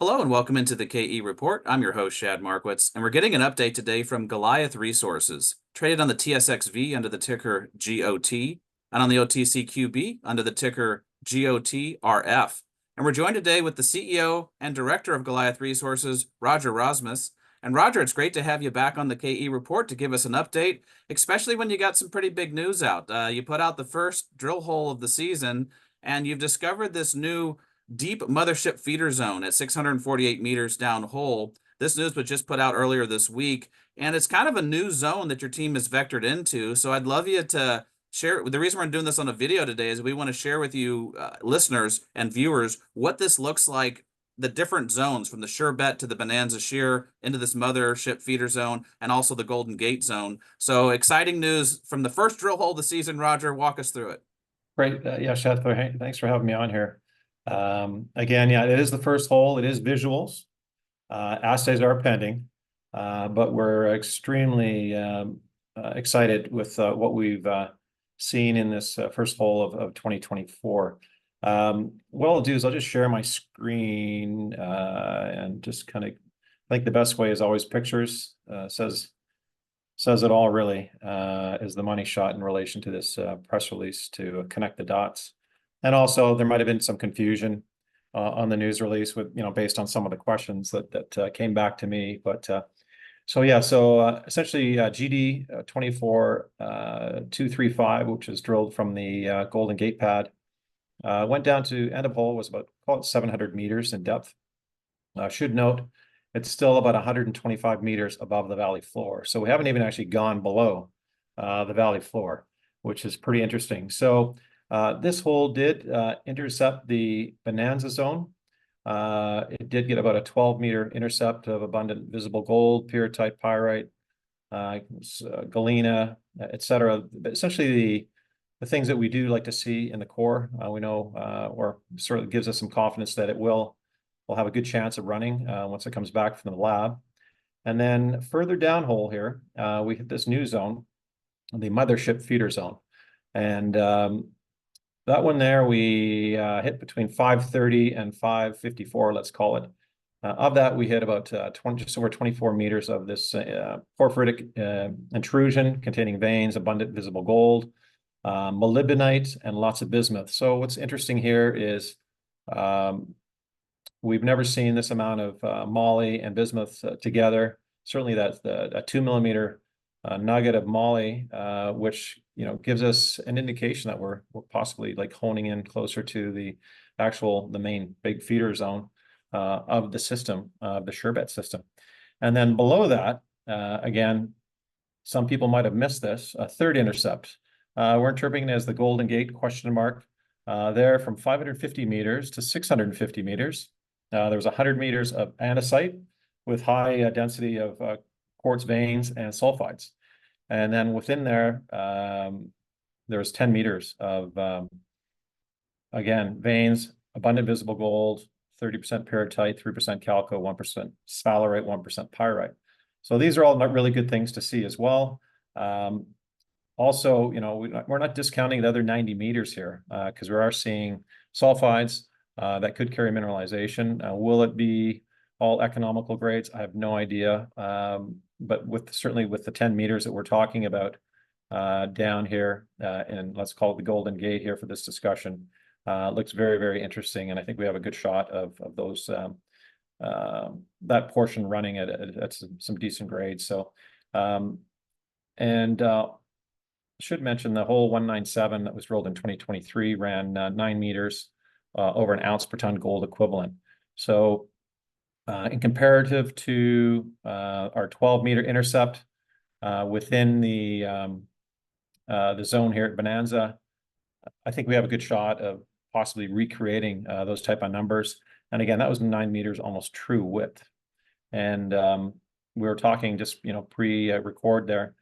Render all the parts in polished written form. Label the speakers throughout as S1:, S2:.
S1: Hello and welcome into the KE Report. I'm your host, Shad Markwitz, and we're getting an update today from Goliath Resources, traded on the TSX.V under the ticker GOT, and on the OTCQB under the ticker GOTRF. And we're joined today with the CEO and Director of Goliath Resources, Roger Rosmus. And Roger, it's great to have you back on the KE Report to give us an update, especially when you got some pretty big news out. You put out the first drill hole of the season, and you've discovered this new deep Mothership Feeder Zone at 648 meters downhole. This news was just put out earlier this week, and it's kind of a new zone that your team is vectored into. So I'd love you to share. The reason we're doing this on a video today is we want to share with you, listeners and viewers, what this looks like, the different zones from the Surebet to the Bonanza Shear into this Mothership Feeder Zone, and also the Golden Gate Zone. So exciting news from the first drill hole of the season. Roger, walk us through it.
S2: Great. Yeah, Shad, thanks for having me on here. Again, yeah, it is the first hole. It is visuals. Assays are pending, but we're extremely excited with what we've seen in this first hole of 2024. What I'll do is I'll just share my screen and just kind of, I think the best way is always pictures. Says it all, really, is the money shot in relation to this press release to connect the dots. And also, there might have been some confusion on the news release with, based on some of the questions that came back to me. But essentially, GD 24235, which is drilled from the Golden Gate pad, went down to end of hole, was about 700 meters in depth. Should note, it's still about 125 meters above the valley floor. So we haven't even actually gone below the valley floor, which is pretty interesting. So this hole did intercept the Bonanza Zone. It did get about a 12-meter intercept of abundant visible gold, pyrrhotite, pyrite, galena, etc. Essentially, the things that we do like to see in the core, we know, or sort of gives us some confidence that it will have a good chance of running once it comes back from the lab. And then further downhole here, we hit this new zone, the Mothership Feeder Zone. And that one there, we hit between 530 and 554, let's call it. Of that, we hit about just over 24 meters of this porphyritic intrusion containing veins, abundant visible gold, molybdenite, and lots of bismuth. So what's interesting here is we've never seen this amount of moly and bismuth together. Certainly that's a 2-millimeter nugget of moly, which gives us an indication that we're possibly like honing in closer to the main big feeder zone of the system, the Surebet system. And then below that, again, some people might have missed this, a third intercept. We're interpreting it as the Golden Gate question mark there from 550 meters to 650 meters. There was 100 meters of andesite with high density of quartz veins and sulfides. And then within there, there was 10 meters of, again, veins, abundant visible gold, 30% pyrrhotite, 3% chalco, 1% sphalerite, 1% pyrite. So these are all not really good things to see as well. Also, we're not discounting the other 90 meters here because we are seeing sulfides that could carry mineralization. Will it be all economical grades? I have no idea. But certainly with the 10 meters that we're talking about down here, and let's call it the Golden Gate here for this discussion, looks very, very interesting. And I think we have a good shot of those that portion running at some decent grades. So, should mention the hole 197 that was drilled in 2023 ran 9 meters over an ounce per ton gold equivalent. So in comparative to our 12-meter intercept within the zone here at Bonanza, I think we have a good shot of possibly recreating those type of numbers. And again, that was 9 meters, almost true width. And we were talking just pre-record there.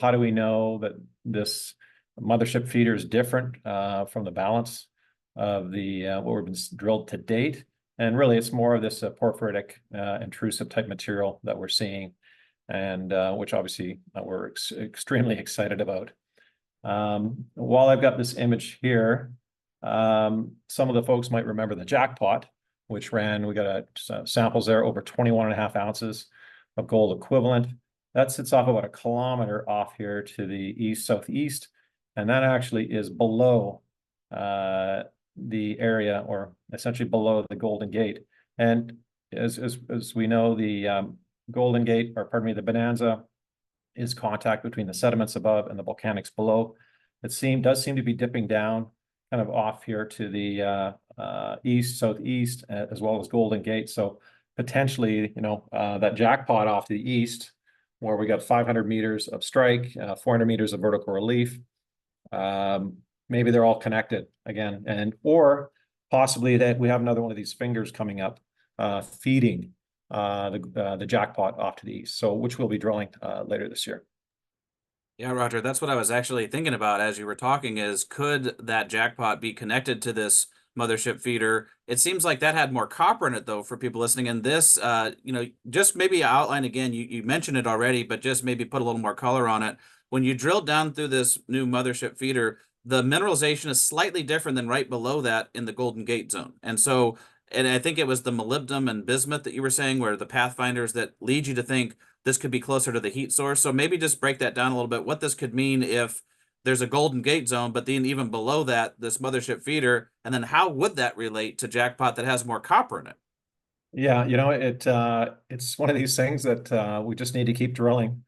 S2: How do we know that this Mothership feeder is different from the balance of the what we've been drilled to date? And really, it's more of this porphyritic intrusive type material that we're seeing, and which obviously we're extremely excited about. While I've got this image here, some of the folks might remember the Jackpot which ran, we got samples there over 21.5 ounces of gold equivalent. That sits off about 1 kilometer off here to the east southeast, and that actually is below the area, or essentially below the Golden Gate. And as we know, the Golden Gate, or pardon me, the Bonanza is contact between the sediments above and the volcanics below. It does seem to be dipping down kind of off here to the east, southeast, as well as Golden Gate. So potentially, that jackpot off to the east, where we got 500 meters of strike, 400 meters of vertical relief. Maybe they're all connected again, or possibly that we have another one of these fingers coming up, feeding the jackpot off to the east. So which we'll be drilling later this year.
S1: Yeah, Roger, that's what I was actually thinking about as you were talking, is could that jackpot be connected to this mothership feeder? It seems like that had more copper in it, though, for people listening. And this, just maybe outline again, you mentioned it already, but just maybe put a little more color on it. When you drill down through this new mothership feeder, the mineralization is slightly different than right below that in the Golden Gate zone. And so, and I think it was the molybdenum and bismuth that you were saying were the pathfinders that lead you to think this could be closer to the heat source. So maybe just break that down a little bit, what this could mean if there's a Golden Gate zone, but then even below that, this mothership feeder, and then how would that relate to jackpot that has more copper in it?
S2: Yeah, it's one of these things that we just need to keep drilling.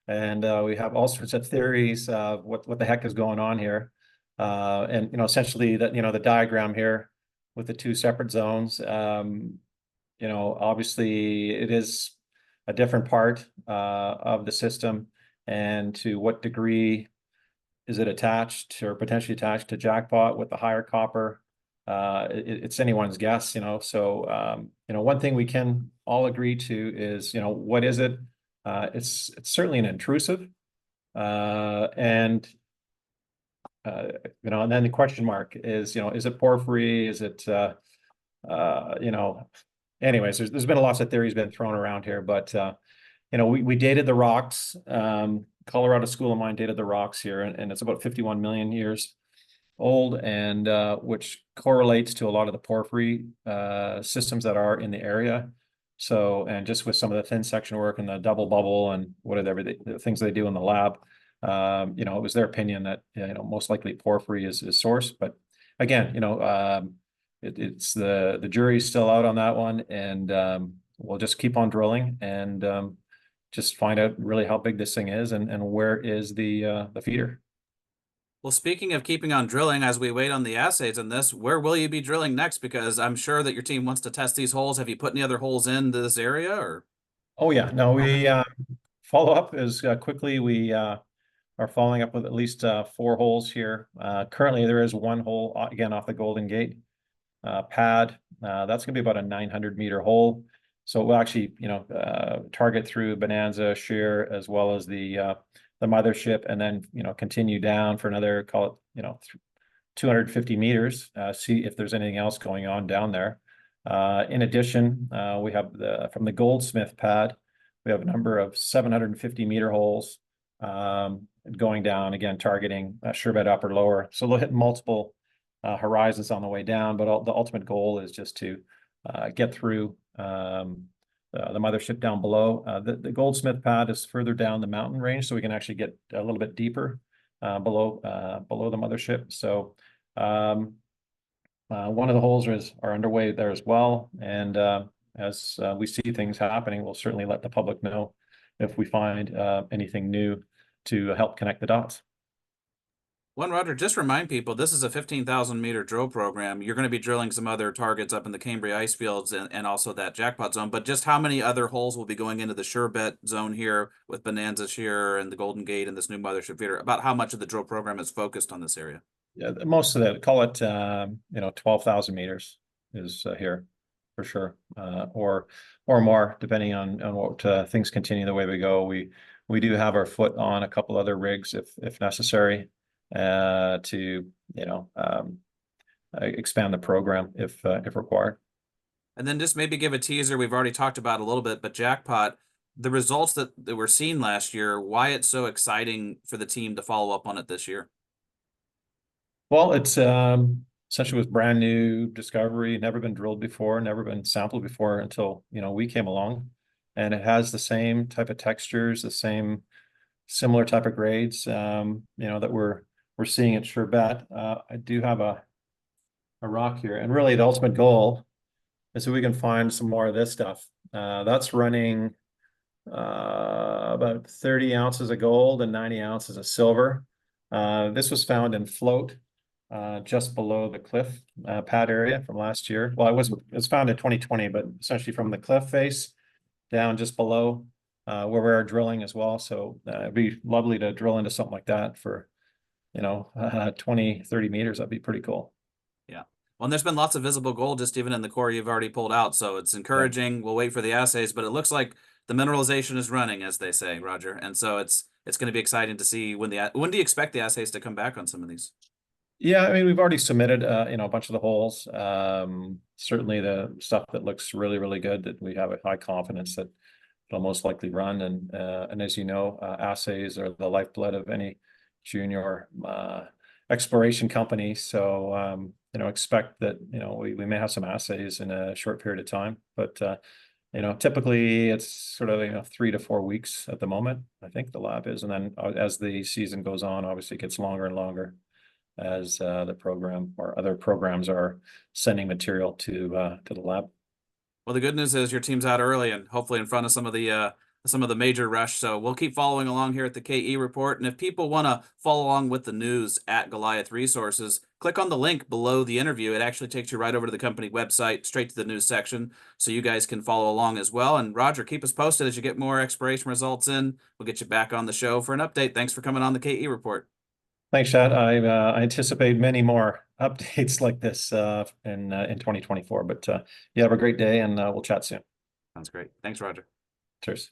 S2: And we have all sorts of theories of what the heck is going on here. And essentially that, the diagram here with the two separate zones, obviously it is a different part of the system, and to what degree is it attached or potentially attached to jackpot with the higher copper? It's anyone's guess, So, one thing we can all agree to is, what is it? It's certainly an intrusive, and then the question mark is, is it porphyry? Is it, anyways, there's been lots of theories been thrown around here, but we dated the rocks. Colorado School of Mine dated the rocks here, and it's about 51 million years old, and which correlates to a lot of the porphyry systems that are in the area. So, and just with some of the thin section work and the double bubble and whatever the things they do in the lab, it was their opinion that most likely porphyry is source. But again, it's the jury's still out on that one, and we'll just keep on drilling and just find out really how big this thing is and where is the feeder.
S1: Well, speaking of keeping on drilling, as we wait on the assays on this, where will you be drilling next? Because I'm sure that your team wants to test these holes. Have you put any other holes into this area, or?
S2: Oh yeah, no, we follow up as quickly. We are following up with at least 4 holes here. Currently, there is 1 hole again off the Golden Gate pad. That's going to be about a 900-meter hole. So we'll actually, target through Bonanza Shear as well as the mothership, and then continue down for another, call it 250 meters. See if there's anything else going on down there. In addition, we have from the Goldsmith pad, we have a number of 750-meter holes going down, again targeting Surebet upper lower. So they'll hit multiple horizons on the way down, but the ultimate goal is just to get through the mothership down below. The Goldsmith pad is further down the mountain range, so we can actually get a little bit deeper below the mothership. So one of the holes are underway there as well, and as we see things happening, we'll certainly let the public know if we find anything new to help connect the dots.
S1: Roger, just remind people, this is a 15,000-meter drill program. You're going to be drilling some other targets up in the Cambria ice fields and also that jackpot zone. But just how many other holes will be going into the Surebet zone here with Bonanza Shear and the Golden Gate and this new mothership feeder? About how much of the drill program is focused on this area?
S2: Yeah, most of that, call it 12,000 meters is here for sure, or more, depending on what things continue the way we go. We do have our foot on a couple other rigs if necessary, to expand the program if required.
S1: And then just maybe give a teaser. We've already talked about a little bit, but jackpot, the results that were seen last year, why it's so exciting for the team to follow up on it this year?
S2: Well, it's essentially was brand new discovery, never been drilled before, never been sampled before until, we came along. And it has the same type of textures, the same similar type of grades, that we're seeing at Surebet. I do have a rock here, and really the ultimate goal is so we can find some more of this stuff. That's running about 30 ounces of gold and 90 ounces of silver. This was found in float just below the cliff pad area from last year. Well, it was found in 2020, but essentially from the cliff face down just below where we are drilling as well. So it'd be lovely to drill into something like that for 20, 30 meters. That'd be pretty cool.
S1: Yeah. Well, and there's been lots of visible gold just even in the core you've already pulled out. So it's encouraging. We'll wait for the assays, but it looks like the mineralization is running, as they say, Roger. And so it's going to be exciting to see when do you expect the assays to come back on some of these?
S2: Yeah, I mean, we've already submitted, a bunch of the holes. Certainly the stuff that looks really, really good that we have a high confidence that it'll most likely run. And as you know, assays are the lifeblood of any junior exploration company. So, expect that, we may have some assays in a short period of time, but, typically it's sort of, 3 to 4 weeks at the moment, I think the lab is. And then as the season goes on, obviously it gets longer and longer as the program or other programs are sending material to the lab.
S1: Well, the good news is your team's out early and hopefully in front of some of the major rush. So we'll keep following along here at the KE report. And if people want to follow along with the news at Goliath Resources, click on the link below the interview. It actually takes you right over to the company website, straight to the news section, so you guys can follow along as well. And Roger, keep us posted as you get more exploration results in. We'll get you back on the show for an update. Thanks for coming on the KE report.
S2: Thanks, Chad. I anticipate many more updates like this in 2024. But you have a great day, and we'll chat soon.
S1: Sounds great. Thanks, Roger.
S2: Cheers.